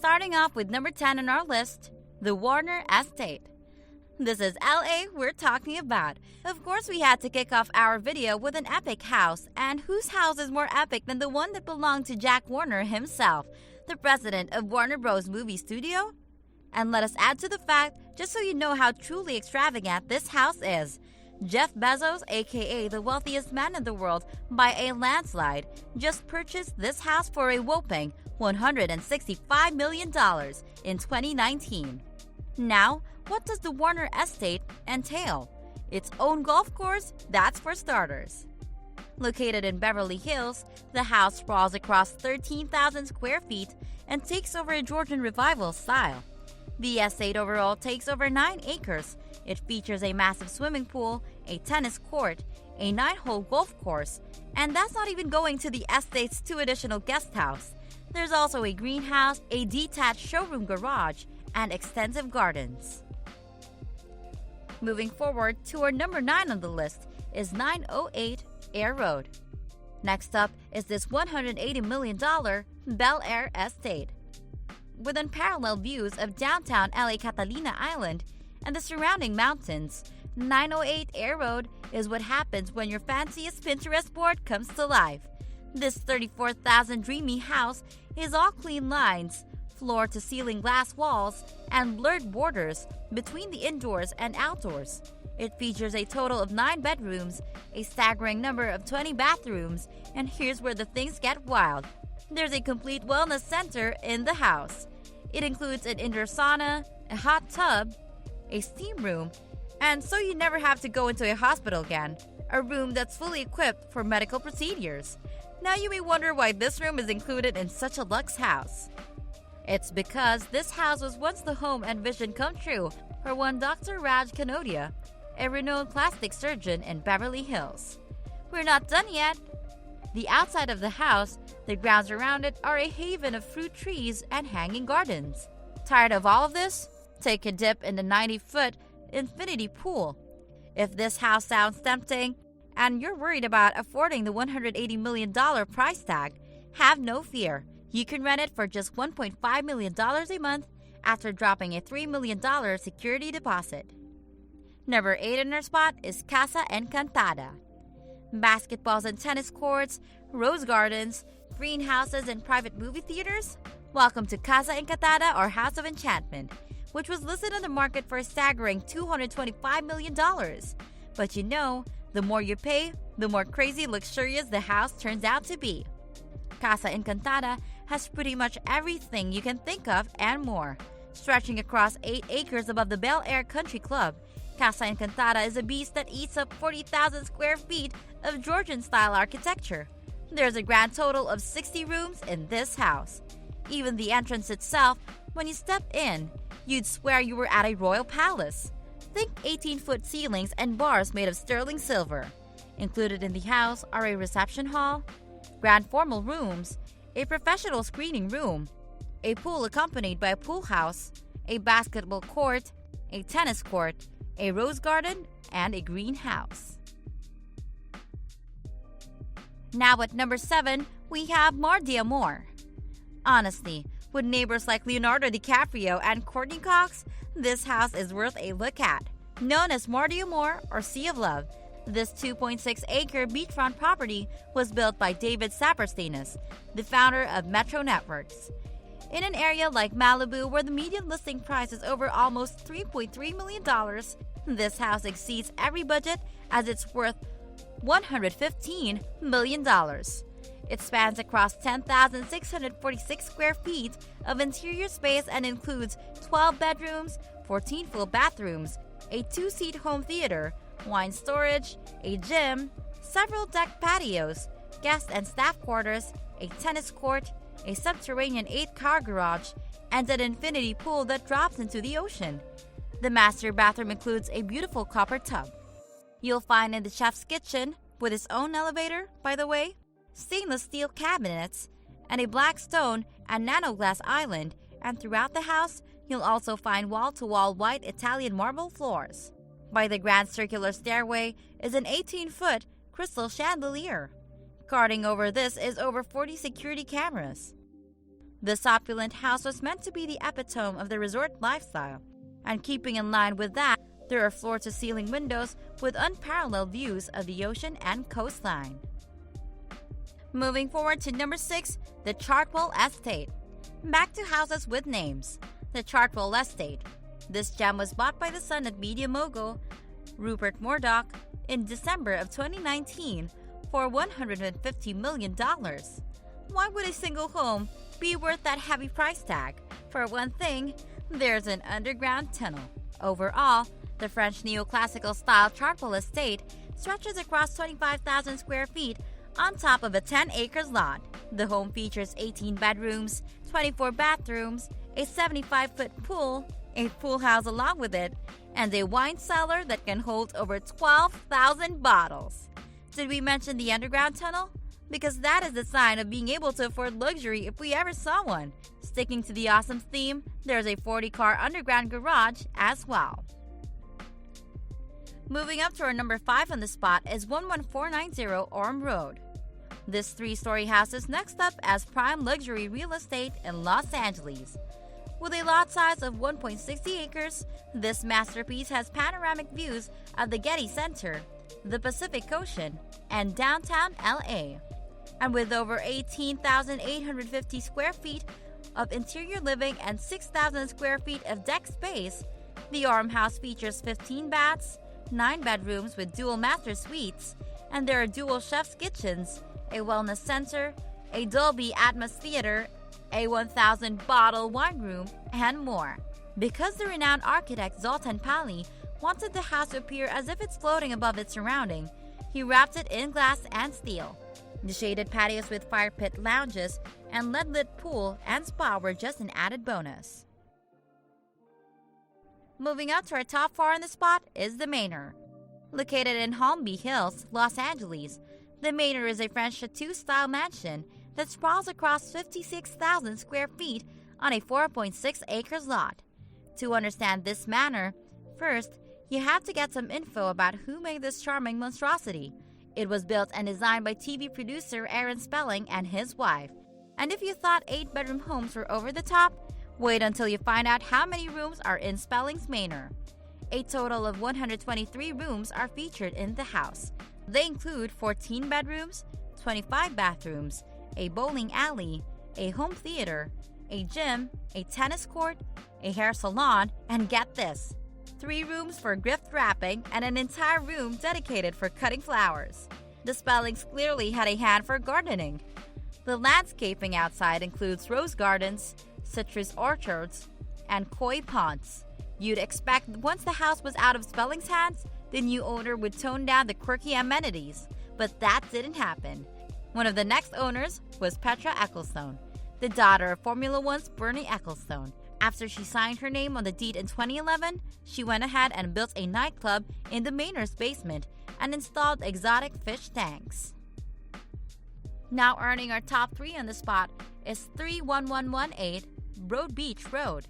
Starting off with number 10 on our list, the Warner Estate. This is LA we're talking about. Of course, we had to kick off our video with an epic house, and whose house is more epic than the one that belonged to Jack Warner himself, the president of Warner Bros. Movie Studio? And let us add to the fact, just so you know how truly extravagant this house is. Jeff Bezos, aka the wealthiest man in the world by a landslide, just purchased this house for a whopping $165 million in 2019. Now, what does the Warner Estate entail? Its own golf course, that's for starters. Located in Beverly Hills, the house sprawls across 13,000 square feet and takes over a Georgian revival style. The estate overall takes over 9 acres. It features a massive swimming pool, a tennis court, a 9-hole golf course, and that's not even going to the estate's 2 additional guest house. There's also a greenhouse, a detached showroom garage, and extensive gardens. Moving forward to our number 9 on the list is 908 Air Road. Next up is this $180 million Bel Air Estate. With unparalleled views of downtown LA Catalina Island and the surrounding mountains, 908 Air Road is what happens when your fanciest Pinterest board comes to life. This 34,000 dreamy house is all clean lines, floor-to-ceiling glass walls, and blurred borders between the indoors and outdoors. It features a total of 9 bedrooms, a staggering number of 20 bathrooms, and here's where the things get wild. There's a complete wellness center in the house. It includes an indoor sauna, a hot tub, a steam room, and so you never have to go into a hospital again, a room that's fully equipped for medical procedures. Now you may wonder why this room is included in such a luxe house. It's because this house was once the home and vision come true for one Dr. Raj Kanodia, a renowned plastic surgeon in Beverly Hills. We're not done yet. The outside of the house, the grounds around it are a haven of fruit trees and hanging gardens. Tired of all of this? Take a dip in the 90-foot infinity pool. If this house sounds tempting and you're worried about affording the $180 million price tag, have no fear. You can rent it for just $1.5 million a month after dropping a $3 million security deposit. Number 8 in our spot is Casa Encantada. Basketballs and tennis courts, rose gardens, greenhouses, and private movie theaters? Welcome to Casa Encantada or House of Enchantment, which was listed on the market for a staggering $225 million. But you know, the more you pay, the more crazy luxurious the house turns out to be. Casa Encantada has pretty much everything you can think of and more. Stretching across 8 acres above the Bel Air Country Club, Casa Encantada is a beast that eats up 40,000 square feet of Georgian-style architecture. There's a grand total of 60 rooms in this house. Even the entrance itself, when you step in, you'd swear you were at a royal palace. Think 18-foot ceilings and bars made of sterling silver. Included in the house are a reception hall, grand formal rooms, a professional screening room, a pool accompanied by a pool house, a basketball court, a tennis court, a rose garden, and a greenhouse. Now at number 7, we have Mar d'Amor. Honestly, with neighbors like Leonardo DiCaprio and Courtney Cox, this house is worth a look at. Known as Mar d'Amor or Sea of Love, this 2.6-acre beachfront property was built by David Saperstein, the founder of Metro Networks. In an area like Malibu where the median listing price is over almost $3.3 million, this house exceeds every budget as it's worth $115 million. It spans across 10,646 square feet of interior space and includes 12 bedrooms, 14 full bathrooms, a 2-seat home theater, wine storage, a gym, several deck patios, guest and staff quarters, a tennis court, a subterranean 8-car garage, and an infinity pool that drops into the ocean. The master bathroom includes a beautiful copper tub. You'll find in the chef's kitchen, with its own elevator, by the way, stainless steel cabinets, and a black stone and nanoglass island, and throughout the house, you'll also find wall-to-wall white Italian marble floors. By the grand circular stairway is an 18-foot crystal chandelier. Guarding over this is over 40 security cameras. This opulent house was meant to be the epitome of the resort lifestyle, and keeping in line with that, there are floor-to-ceiling windows with unparalleled views of the ocean and coastline. Moving forward to number 6, the Chartwell Estate. Back to houses with names. The Chartwell Estate. This gem was bought by the son of media mogul Rupert Murdoch in December of 2019 for $150 million. Why would a single home be worth that heavy price tag? For one thing, there's an underground tunnel. Overall, the French neoclassical style Chartwell Estate stretches across 25,000 square feet on top of a 10-acre lot. The home features 18 bedrooms, 24 bathrooms, a 75-foot pool, a pool house along with it, and a wine cellar that can hold over 12,000 bottles. Did we mention the underground tunnel? Because that is the sign of being able to afford luxury if we ever saw one. Sticking to the awesome theme, there's a 40-car underground garage as well. Moving up to our number 5 on the spot is 11490 Orme Road. This 3-story house is next up as prime luxury real estate in Los Angeles. With a lot size of 1.60 acres, this masterpiece has panoramic views of the Getty Center, the Pacific Ocean, and downtown LA. And with over 18,850 square feet of interior living and 6,000 square feet of deck space, the Orme House features 15 baths, 9 bedrooms with dual master suites, and there are dual chef's kitchens, a wellness center, a Dolby Atmos theater, a 1,000-bottle wine room, and more. Because the renowned architect Zoltan Pali wanted the house to appear as if it's floating above its surrounding, he wrapped it in glass and steel. The shaded patios with fire pit lounges and LED-lit pool and spa were just an added bonus. Moving up to our top 4 on the spot is the Manor. Located in Holmby Hills, Los Angeles, the Manor is a French chateau-style mansion that sprawls across 56,000 square feet on a 4.6 acres lot. To understand this manor, first, you have to get some info about who made this charming monstrosity. It was built and designed by TV producer Aaron Spelling and his wife. And if you thought 8-bedroom homes were over the top, wait until you find out how many rooms are in Spelling's Manor. A total of 123 rooms are featured in the house. They include 14 bedrooms, 25 bathrooms, a bowling alley, a home theater, a gym, a tennis court, a hair salon, and get this, 3 rooms for gift wrapping and an entire room dedicated for cutting flowers. The Spellings clearly had a hand for gardening. The landscaping outside includes rose gardens, citrus orchards, and koi ponds. You'd expect once the house was out of Spelling's hands, the new owner would tone down the quirky amenities, but that didn't happen. One of the next owners was Petra Ecclestone, the daughter of Formula One's Bernie Ecclestone. After she signed her name on the deed in 2011, she went ahead and built a nightclub in the Manor's basement and installed exotic fish tanks. Now earning our top 3 on the spot is 31118 Broad Beach Road.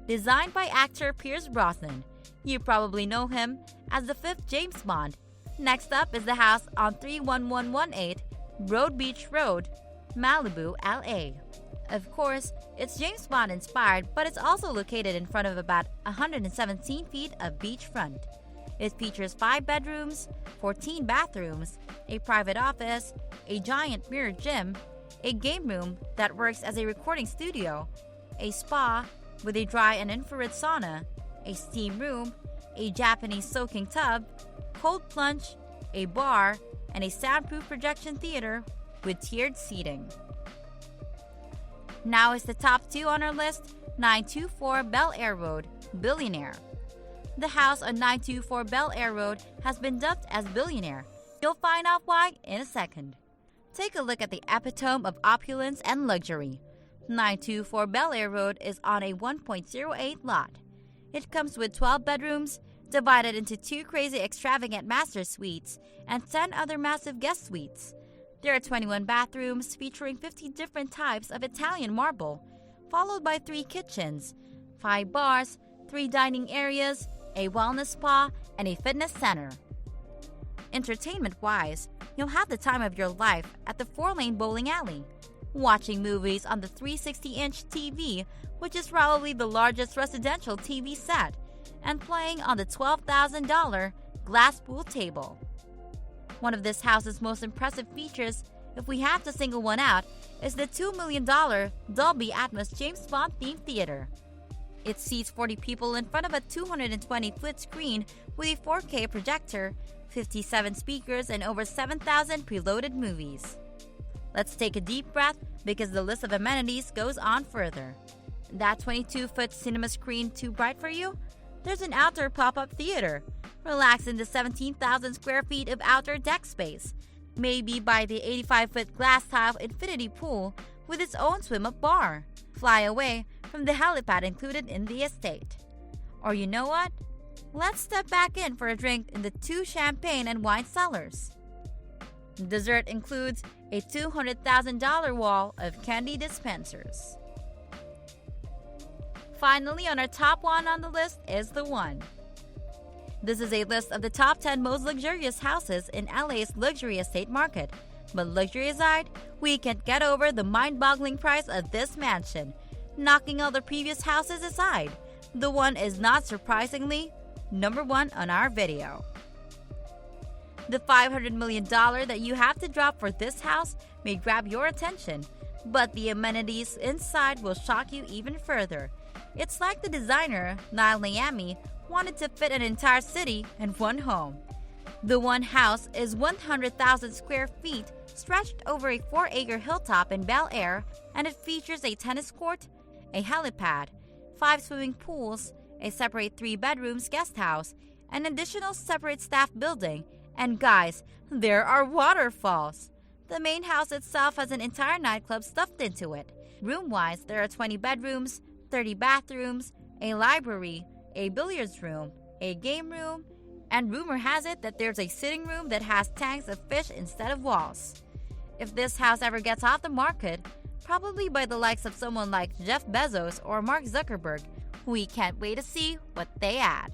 Designed by actor Pierce Brosnan. You probably know him as the 5th James Bond. Next up is the house on 31118 Broad Beach Road, Malibu, LA. Of course, it's James Bond inspired, but it's also located in front of about 117 feet of beachfront. It features 5 bedrooms, 14 bathrooms, a private office, a giant mirrored gym, a game room that works as a recording studio, a spa with a dry and infrared sauna, a steam room, a Japanese soaking tub, cold plunge, a bar, and a soundproof projection theater with tiered seating. Now is the top 2 on our list, 924 Bel Air Road, Billionaire. The house on 924 Bel Air Road has been dubbed as Billionaire. You'll find out why in a second. Take a look at the epitome of opulence and luxury. 924 Bel Air Road is on a 1.08 lot. It comes with 12 bedrooms, divided into 2 crazy extravagant master suites and 10 other massive guest suites. There are 21 bathrooms featuring 50 different types of Italian marble, followed by 3 kitchens, 5 bars, 3 dining areas, a wellness spa, and a fitness center. Entertainment-wise, you'll have the time of your life at the 4-lane bowling alley. watching movies on the 360-inch TV, which is probably the largest residential TV set, and playing on the $12,000 glass pool table. One of this house's most impressive features, if we have to single one out, is the $2 million Dolby Atmos James Bond-themed theater. It seats 40 people in front of a 220-foot screen with a 4K projector, 57 speakers, and over 7,000 preloaded movies. Let's take a deep breath because the list of amenities goes on further. That 22-foot cinema screen too bright for you? There's an outdoor pop-up theater. Relax in the 17,000 square feet of outdoor deck space. Maybe by the 85-foot glass tile infinity pool with its own swim-up bar. Fly away from the helipad included in the estate. Or you know what? Let's step back in for a drink in the 2 champagne and wine cellars. Dessert includes a $200,000 wall of candy dispensers. Finally, on our top one on the list is the one. This is a list of the top 10 most luxurious houses in LA's luxury estate market. But luxury aside, we can't get over the mind-boggling price of this mansion. Knocking all the previous houses aside, the one is not surprisingly number 1 on our video. The $500 million that you have to drop for this house may grab your attention, but the amenities inside will shock you even further. It's like the designer, Niall Niami, wanted to fit an entire city in one home. The one house is 100,000 square feet stretched over a 4-acre hilltop in Bel Air, and it features a tennis court, a helipad, 5 swimming pools, a separate 3-bedrooms guest house, an additional separate staff building, and guys, there are waterfalls! The main house itself has an entire nightclub stuffed into it. Room-wise, there are 20 bedrooms, 30 bathrooms, a library, a billiards room, a game room, and rumor has it that there's a sitting room that has tanks of fish instead of walls. If this house ever gets off the market, probably by the likes of someone like Jeff Bezos or Mark Zuckerberg, we can't wait to see what they add.